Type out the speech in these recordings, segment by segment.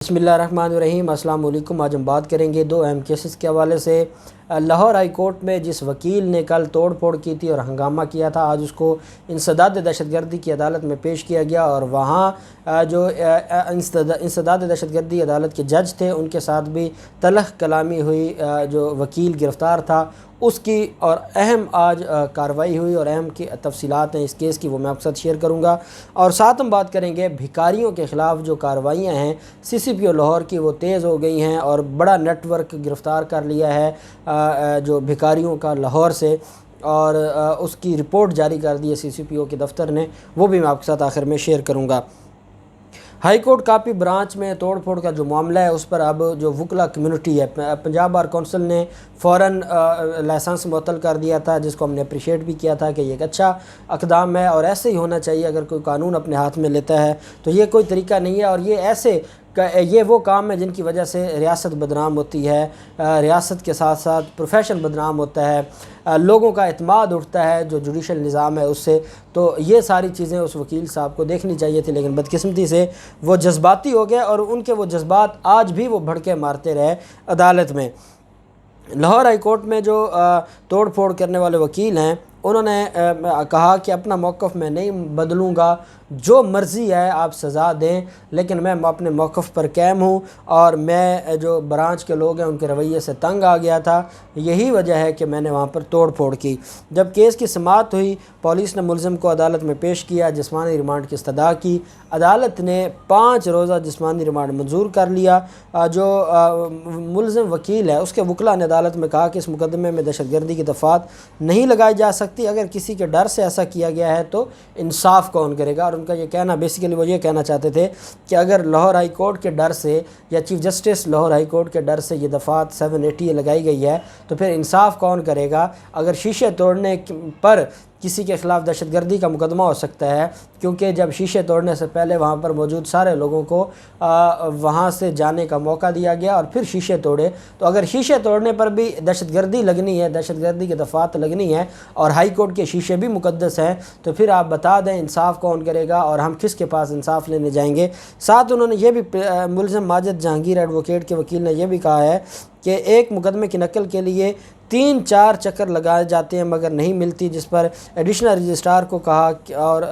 बिस्मिल्लाहिर्रहमानिर्रहीम। अस्सलाम वालेकुम। आज हम बात करेंगे दो अहम केसेस के हवाले से। लाहौर हाई कोर्ट में जिस वकील ने कल तोड़ फोड़ की थी और हंगामा किया था, आज उसको इंसदाद दहशतगर्दी की अदालत में पेश किया गया और वहाँ जो इंसदाद दहशतगर्दी अदालत के जज थे उनके साथ भी तलख कलामी हुई। जो वकील गिरफ़्तार था उसकी और अहम आज कार्रवाई हुई और अहम की तफसीलात हैं इस केस की, वो मैं आपके साथ शेयर करूँगा। और साथ हम बात करेंगे भिखारियों के ख़िलाफ़ जो कार्रवाइयाँ हैं CCPO लाहौर की, वो तेज़ हो गई हैं और बड़ा नेटवर्क गिरफ़्तार कर लिया है जो भिखारियों का लाहौर से, और उसकी रिपोर्ट जारी कर दी है CCPO के दफ्तर ने, वो भी मैं आपके साथ आखिर में शेयर करूँगा। हाई कोर्ट कापी ब्रांच में तोड़ फोड़ का जो मामला है उस पर अब जो वकला कम्युनिटी है, पंजाब बार कौंसिल ने फ़ौरन लाइसेंस मुअत्तल कर दिया था, जिसको हमने अप्रिशिएट भी किया था कि ये एक अच्छा इक़दाम है और ऐसे ही होना चाहिए। अगर कोई कानून अपने हाथ में लेता है तो ये कोई तरीका नहीं है और ये वो काम है जिनकी वजह से रियासत बदनाम होती है, रियासत के साथ साथ प्रोफेशन बदनाम होता है, लोगों का एतमाद उठता है जो जुडिशल निज़ाम है उससे। तो ये सारी चीज़ें उस वकील साहब को देखनी चाहिए थी, लेकिन बदकिस्मती से वो जज्बाती हो गए और उनके वो जज्बात आज भी वो भड़के मारते रहे अदालत में। लाहौर हाई कोर्ट में जो तोड़ फोड़ करने वाले वकील हैं उन्होंने कहा कि अपना मौक़िफ़ मैं नहीं बदलूँगा, जो मर्ज़ी है आप सज़ा दें, लेकिन मैं अपने मौक़िफ़ पर कायम हूँ और मैं जो ब्रांच के लोग हैं उनके रवैये से तंग आ गया था, यही वजह है कि मैंने वहाँ पर तोड़ फोड़ की। जब केस की समाअत हुई, पुलिस ने मुलज़िम को अदालत में पेश किया, जिस्मानी रिमांड की इस्तदा की। अदालत ने 5 रोज़ा जिस्मानी रिमांड मंजूर कर लिया। जो मुलज़िम वकील है उसके वकला ने अदालत में कहा कि इस मुकदमे में दहशतगर्दी की दफ़ात नहीं लगाई जा सकती। अगर किसी के डर से ऐसा किया गया है तो इंसाफ कौन करेगा। और उनका ये कहना, बेसिकली वो ये कहना चाहते थे कि अगर लाहौर हाई कोर्ट के डर से या chief justice Lahore high court के डर से ये दफ़ात 780 लगाई गई है तो फिर इंसाफ कौन करेगा। अगर शीशे तोड़ने पर किसी के ख़िलाफ़ दहशतगर्दी का मुकदमा हो सकता है, क्योंकि जब शीशे तोड़ने से पहले वहाँ पर मौजूद सारे लोगों को वहाँ से जाने का मौका दिया गया और फिर शीशे तोड़े, तो अगर शीशे तोड़ने पर भी दहशतगर्दी लगनी है, दहशतगर्दी की दफ़ात लगनी है और हाई कोर्ट के शीशे भी मुकद्दस हैं, तो फिर आप बता दें इंसाफ कौन करेगा और हम किसके पास इंसाफ लेने जाएंगे। साथ उन्होंने ये भी, मुलज़िम माजिद जहांगीर एडवोकेट के वकील ने यह भी कहा है कि एक मुकदमे की नकल के लिए 3-4 चक्कर लगाए जाते हैं मगर नहीं मिलती, जिस पर एडिशनल रजिस्ट्रार को कहा और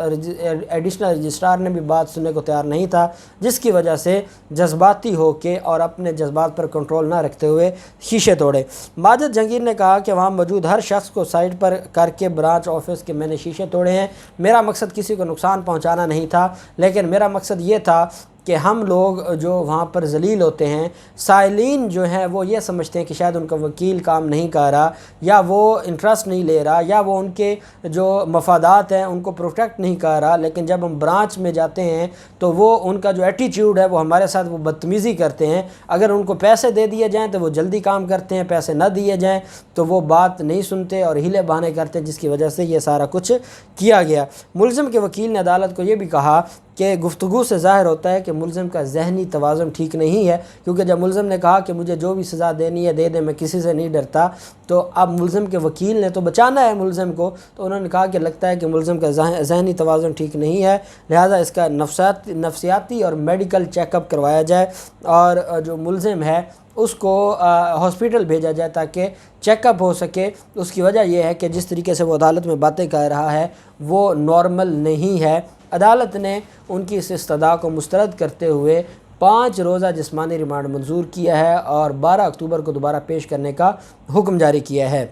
एडिशनल रजिस्ट्रार ने भी बात सुनने को तैयार नहीं था, जिसकी वजह से जज्बाती होके और अपने जज्बात पर कंट्रोल ना रखते हुए शीशे तोड़े। माजिद जहांगीर ने कहा कि वहाँ मौजूद हर शख्स को साइड पर करके ब्रांच ऑफिस के मैंने शीशे तोड़े हैं। मेरा मकसद किसी को नुकसान पहुँचाना नहीं था, लेकिन मेरा मकसद ये था कि हम लोग जो वहाँ पर जलील होते हैं, साइलिन जो हैं वो ये समझते हैं कि शायद उनका वकील काम नहीं कर रहा या वो इंटरेस्ट नहीं ले रहा या वो उनके जो मफादात हैं उनको प्रोटेक्ट नहीं कर रहा, लेकिन जब हम ब्रांच में जाते हैं तो वो उनका जो एटीट्यूड है वो हमारे साथ वो बदतमीज़ी करते हैं। अगर उनको पैसे दे दिए जाएँ तो वो जल्दी काम करते हैं, पैसे न दिए जाएँ तो वो बात नहीं सुनते और हीले बहाने करते हैं, जिसकी वजह से ये सारा कुछ किया गया। मुलज़िम के वकील ने अदालत को ये भी कहा कि गुफ्तगू से ज़ाहिर होता है कि मुलज़िम का ज़हनी तवाज़ुन ठीक नहीं है, क्योंकि जब मुलज़िम ने कहा कि मुझे जो भी सज़ा देनी है दे दे, मैं किसी से नहीं डरता, तो अब मुलज़िम के वकील ने तो बचाना है मुलज़िम को, तो उन्होंने कहा कि लगता है कि मुलज़िम का ज़हनी तवाज़ुन ठीक नहीं है, लिहाजा इसका नफ्सियाती और मेडिकल चेकअप करवाया जाए और जो मुलज़िम है उसको हॉस्पिटल भेजा जाए ताकि चेकअप हो सके। उसकी वजह यह है कि जिस तरीके से वो अदालत में बातें कर रहा है वो नॉर्मल नहीं है। अदालत ने उनकी इस इस्तदा को मुस्तरद करते हुए 5 रोज़ा जिस्मानी रिमांड मंजूर किया है और 12 अक्टूबर को दोबारा पेश करने का हुक्म जारी किया है।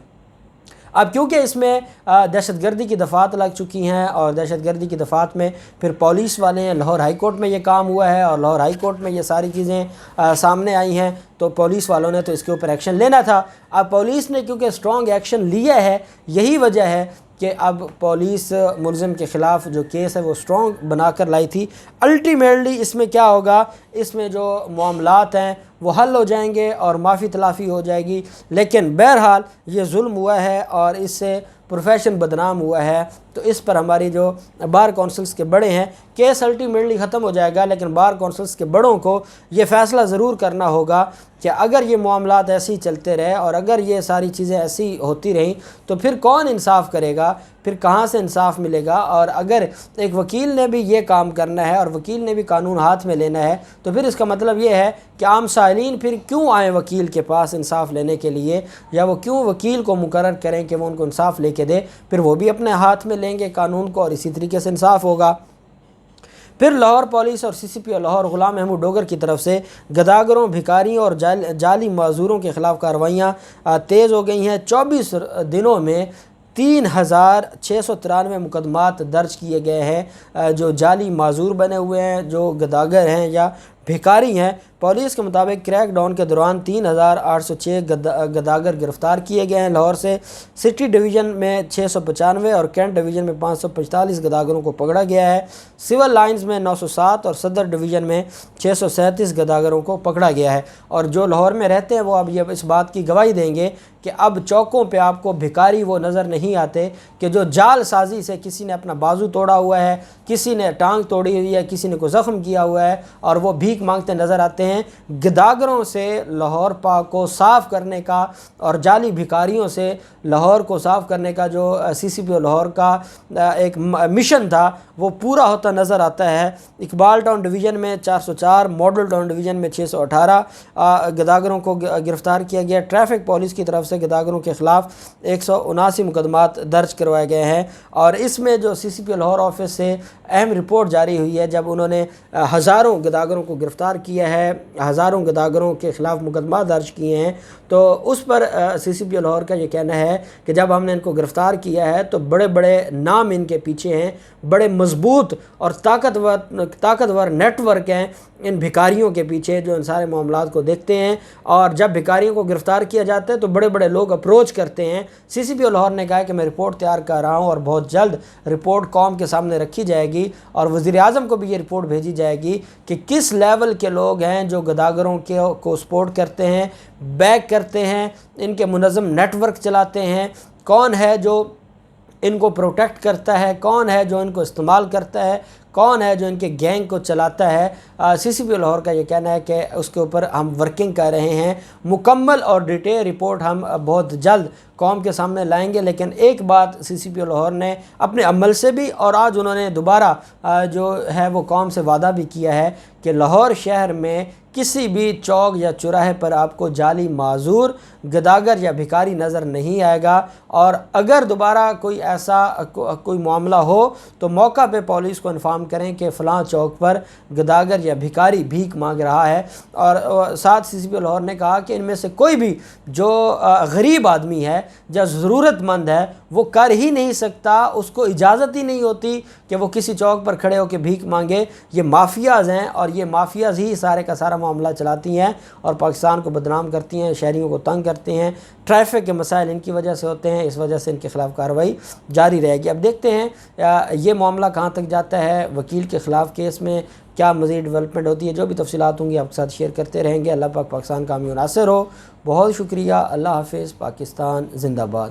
अब क्योंकि इसमें दहशतगर्दी की दफ़ात लग चुकी हैं और दहशतगर्दी की दफ़ात में फिर पुलिस वाले हैं, लाहौर हाई कोर्ट में ये काम हुआ है और लाहौर हाई कोर्ट में ये सारी चीज़ें सामने आई हैं, तो पुलिस वालों ने तो इसके ऊपर एक्शन लेना था। अब पुलिस ने क्योंकि स्ट्रॉन्ग एक्शन लिया है, यही वजह है कि अब पुलिस मुलज़िम के ख़िलाफ़ जो केस है वो स्ट्रॉन्ग बनाकर लाई थी। अल्टीमेटली इसमें क्या होगा, इसमें जो मामलात हैं वो हल हो जाएंगे और माफ़ी तलाफ़ी हो जाएगी, लेकिन बहरहाल ये जुल्म हुआ है और इससे پروفیشن بدنام ہوا ہے، تو اس پر ہماری جو بار کونسلز کے بڑے ہیں، کیس الٹیمیٹلی ختم ہو جائے گا، لیکن بار کونسلز کے بڑوں کو یہ فیصلہ ضرور کرنا ہوگا کہ اگر یہ معاملات ایسے ہی چلتے رہے اور اگر یہ ساری چیزیں ایسی ہوتی رہیں تو پھر کون انصاف کرے گا، پھر کہاں سے انصاف ملے گا؟ اور اگر ایک وکیل نے بھی یہ کام کرنا ہے اور وکیل نے بھی قانون ہاتھ میں لینا ہے تو پھر اس کا مطلب یہ ہے کہ عام سائلین پھر کیوں آئیں وکیل کے پاس انصاف لینے کے لیے، یا وہ کیوں وکیل کو مقرر کریں کہ وہ ان کو انصاف لے کے دے؟ پھر وہ بھی اپنے ہاتھ میں لیں گے قانون کو اور اسی طریقے سے انصاف ہوگا۔ پھر لاہور پولیس اور سی سی پی او لاہور غلام محمود ڈوگر کی طرف سے گداگروں، بھکاریوں اور جعلی معذوروں کے خلاف کارروائیاں تیز ہو گئی ہیں۔ 24 دنوں میں 3693 مقدمات درج کیے گئے ہیں جو جعلی معذور بنے ہوئے ہیں، جو گداگر ہیں یا بھکاری ہیں۔ پولیس کے مطابق کریک ڈاؤن کے دوران 3806 گداگر گرفتار کیے گئے ہیں۔ لاہور سے سٹی ڈویژن میں 695 اور کینٹ ڈویژن میں 545 گداگروں کو پکڑا گیا ہے۔ سول لائنز میں 907 اور صدر ڈویژن میں 637 گداگروں کو پکڑا گیا ہے۔ اور جو لاہور میں رہتے ہیں وہ اب یہ اس بات کی گواہی دیں گے کہ اب چوکوں پہ آپ کو بھکاری وہ نظر نہیں آتے کہ جو جال سازی سے کسی نے اپنا بازو توڑا ہوا ہے، کسی نے ٹانگ توڑی ہوئی ہے، کسی نے کوئی زخم کیا ہوا ہے اور وہ بھیک مانگتے نظر آتے ہیں۔ گداگروں سے لاہور پاک کو صاف کرنے کا اور جعلی بھکاریوں سے لاہور کو صاف کرنے کا جو سی سی پی او لاہور کا ایک مشن تھا وہ پورا ہوتا نظر آتا ہے۔ اقبال ٹاؤن ڈویژن میں 404، ماڈل ٹاؤن ڈویژن میں 618 گداگروں کو گرفتار کیا گیا۔ ٹریفک پولیس کی طرف سے گداگروں کے خلاف 179 مقدمات درج کروائے گئے ہیں، اور اس میں جو سی سی پی او لاہور آفس سے اہم رپورٹ جاری ہوئی ہے جب انہوں نے ہزاروں گداگروں کو گرفتار کیا ہے، ہزاروں گداگروں کے خلاف مقدمات درج کیے ہیں، تو اس پر سی سی پی او لاہور کا یہ کہنا ہے کہ جب ہم نے ان کو گرفتار کیا ہے تو بڑے بڑے نام ان کے پیچھے ہیں، بڑے مضبوط اور طاقتور نیٹ ورک ہیں ان بھکاریوں کے پیچھے جو ان سارے معاملات کو دیکھتے ہیں، اور جب بھکاریوں کو گرفتار کیا جاتا ہے تو بڑے بڑے لوگ اپروچ کرتے ہیں۔ سی سی پی او لاہور نے کہا کہ میں رپورٹ تیار کر رہا ہوں اور بہت جلد رپورٹ قوم کے سامنے رکھی جائے گی، اور وزیر اعظم کو بھی یہ رپورٹ بھیجی جائے گی کہ کس لیول کے لوگ ہیں جو گداگروں کو سپورٹ کرتے ہیں، بیک کرتے ہیں، ان کے منظم نیٹ ورک چلاتے ہیں، کون ہے جو ان کو پروٹیکٹ کرتا ہے، کون ہے جو ان کو استعمال کرتا ہے، کون ہے جو ان کے گینگ کو چلاتا ہے۔ سی سی پی او لاہور کا یہ کہنا ہے کہ اس کے اوپر ہم ورکنگ کر رہے ہیں، مکمل اور ڈیٹیل رپورٹ ہم بہت جلد قوم کے سامنے لائیں گے۔ لیکن ایک بات سی سی پی او لاہور نے اپنے عمل سے بھی اور آج انہوں نے دوبارہ جو ہے وہ قوم سے وعدہ بھی کیا ہے کہ لاہور شہر میں کسی بھی چوک یا چوراہے پر آپ کو جعلی معذور، گداگر یا بھکاری نظر نہیں آئے گا، اور اگر دوبارہ کوئی ایسا کوئی معاملہ ہو تو موقع پہ پولیس کو انفارم کریں کہ فلاں چوک پر گداگر یا بھکاری بھیک مانگ رہا ہے۔ اور ساتھ سی سی پی او لاہور نے کہا کہ ان میں سے کوئی بھی جو غریب آدمی ہے یا ضرورت مند ہے وہ کر ہی نہیں سکتا، اس کو اجازت ہی نہیں ہوتی کہ وہ کسی چوک پر کھڑے ہو کے بھیک مانگے۔ یہ مافیاز ہیں اور یہ مافیاز ہی سارے کا سارا معاملہ چلاتی ہیں اور پاکستان کو بدنام کرتی ہیں، شہریوں کو تنگ کرتے ہیں۔ ٹریفک کے مسائل ان کی وجہ سے ہوتے ہیں، اس وجہ سے ان کے خلاف کارروائی جاری رہے گی۔ اب دیکھتے ہیں یہ معاملہ کہاں تک جاتا ہے، وکیل کے خلاف کیس میں کیا مزید ڈیولپمنٹ ہوتی ہے، جو بھی تفصیلات ہوں گی آپ کے ساتھ شیئر کرتے رہیں گے۔ اللہ پاک پاکستان کامیاب ناصر ہو۔ بہت شکریہ، اللہ حافظ، پاکستان زندہ باد۔